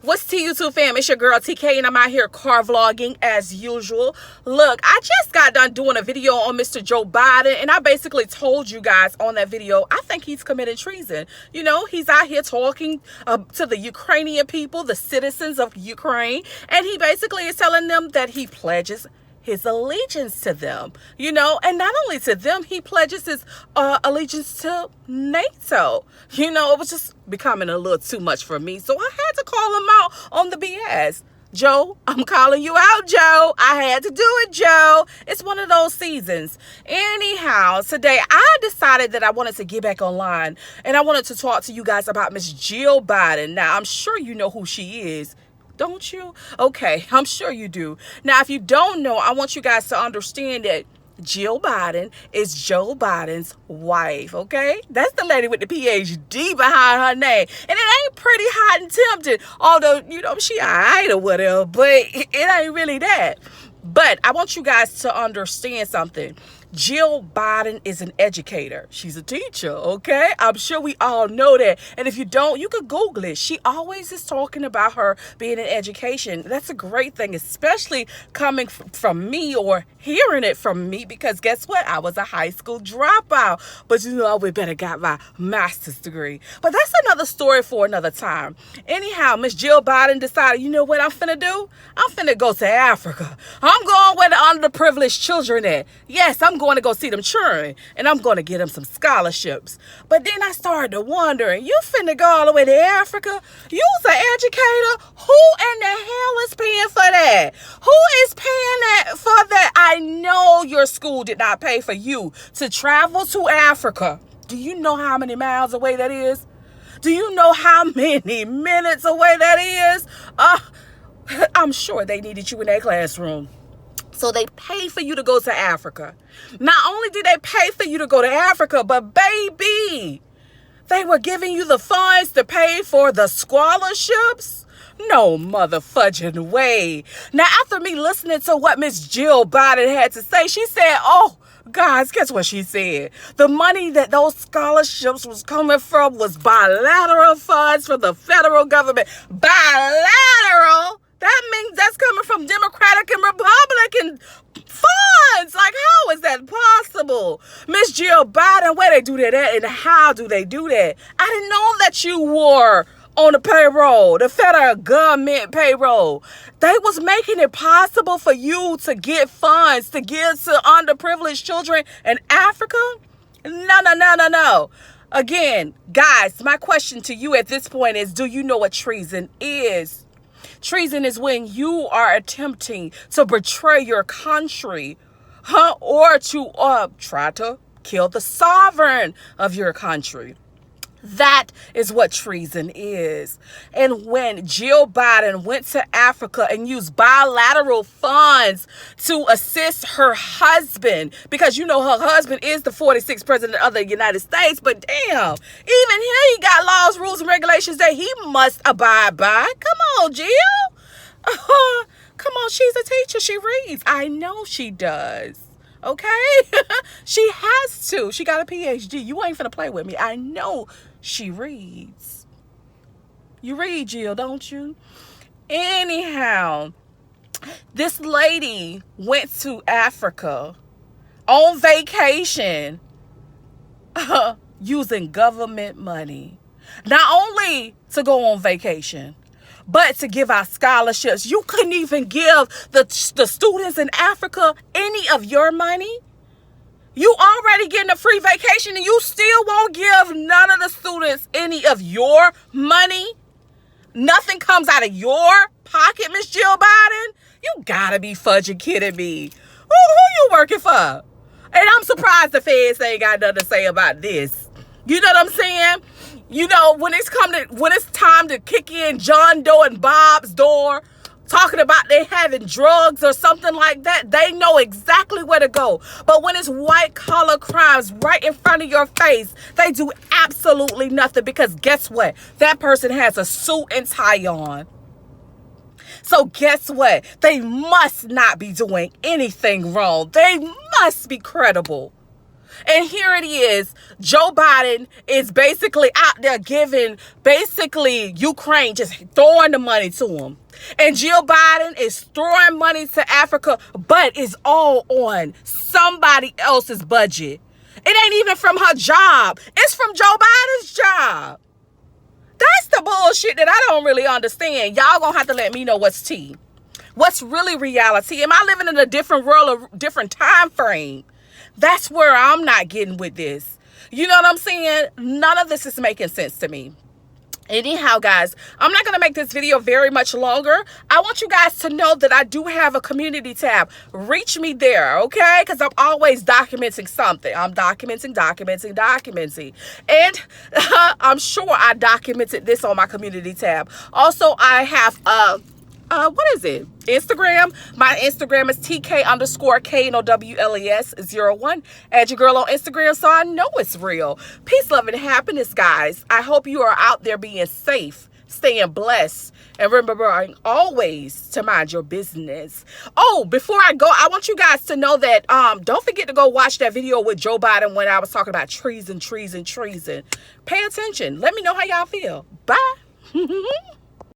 What's to YouTube fam? It's your girl TK and I'm out here car vlogging as usual. Look, I just got done doing a video on Mr. Joe Biden and I basically told you guys on that video, I think he's committed treason. You know, he's out here talking to the Ukrainian people, the citizens of Ukraine, and he basically is telling them that he pledges his allegiance to them, you know, and not only to them, he pledges his allegiance to NATO. You know, it was just becoming a little too much for me, so I had to call him out on the BS. Joe, I'm calling you out, Joe. I had to do it, Joe. It's one of those seasons. Anyhow, today I decided that I wanted to get back online and I wanted to talk to you guys about Miss Jill Biden. Now, I'm sure you know who she is. Don't you? Okay, I'm sure you do. Now, if you don't know, I want you guys to understand that Jill Biden is Joe Biden's wife, okay? That's the lady with the PhD behind her name. And it ain't pretty hot and tempting, although, you know, she all right or whatever, but it ain't really that. But I want you guys to understand something. Jill Biden is an educator. She's a teacher, okay? I'm sure we all know that. And if you don't, you could Google it. She always is talking about her being in education. That's a great thing, especially coming from me or hearing it from me, because guess what? I was a high school dropout. But you know, we better got my master's degree. But that's another story for another time. Anyhow, Miss Jill Biden decided, you know what I'm finna do? I'm finna go to Africa. I'm going where the underprivileged children at. Yes, I'm going to go see them children, and I'm going to get them some scholarships. But then I started to wonder, you finna go all the way to Africa? You's an educator? Who in the hell is paying for that? Who is paying for that? I know your school did not pay for you to travel to Africa. Do you know how many miles away that is? Do you know how many minutes away that is? I'm sure they needed you in that classroom. So they paid for you to go to Africa. Not only did they pay for you to go to Africa, but baby, they were giving you the funds to pay for the scholarships? No mother fudging way. Now, after me listening to what Miss Jill Biden had to say, she said, oh, guys, guess what she said? The money that those scholarships was coming from was bilateral funds from the federal government. Bilateral? That means that's coming from Democratic and Republican funds. Like, how is that possible? Miss Jill Biden, where they do that at and how do they do that? I didn't know that you were on the payroll, the federal government payroll. They was making it possible for you to get funds to give to underprivileged children in Africa? No. Again, guys, my question to you at this point is, do you know what treason is? Treason is when you are attempting to betray your country, or to try to kill the sovereign of your country. That is what treason is. And when Jill Biden went to Africa and used bilateral funds to assist her husband, because you know her husband is the 46th president of the United States, but damn, even he got laws, rules, and regulations that he must abide by. Come on, Jill. Come on, she's a teacher. She reads. I know she does. Okay? She has to. She got a PhD. You ain't finna play with me. I know she reads. You read, Jill, don't you? Anyhow, this lady went to Africa on vacation using government money. Not only to go on vacation, but to give out scholarships. You couldn't even give the students in Africa any of your money. You already getting a free vacation and you still won't give none of the students any of your money? Nothing comes out of your pocket, Miss Jill Biden? You gotta be fudging kidding me. Who you working for? And I'm surprised the feds ain't got nothing to say about this. You know what I'm saying? You know, when it's time to kick in John Doe and Bob's door, talking about they having drugs or something like that, they know exactly where to go. But when it's white collar crimes right in front of your face, they do absolutely nothing, because guess what? That person has a suit and tie on. So guess what? They must not be doing anything wrong. They must be credible. And here it is. Joe Biden is basically out there giving basically Ukraine, just throwing the money to them. And Jill Biden is throwing money to Africa, but it's all on somebody else's budget. It ain't even from her job. It's from Joe Biden's job. That's the bullshit that I don't really understand. Y'all gonna have to let me know what's tea. What's really reality? Am I living in a different world, a different time frame? That's where I'm not getting with this. You know what I'm saying? None of this is making sense to me. Anyhow, guys, I'm not going to make this video very much longer. I want you guys to know that I do have a community tab. Reach me there, okay? Because I'm always documenting something. I'm documenting. And I'm sure I documented this on my community tab. Also, I have what is it? Instagram. My Instagram is TK_KNOWLES01. Add your girl on Instagram so I know it's real. Peace, love, and happiness, guys. I hope you are out there being safe, staying blessed, and remembering always to mind your business. Oh, before I go, I want you guys to know that don't forget to go watch that video with Joe Biden when I was talking about treason. Pay attention. Let me know how y'all feel. Bye.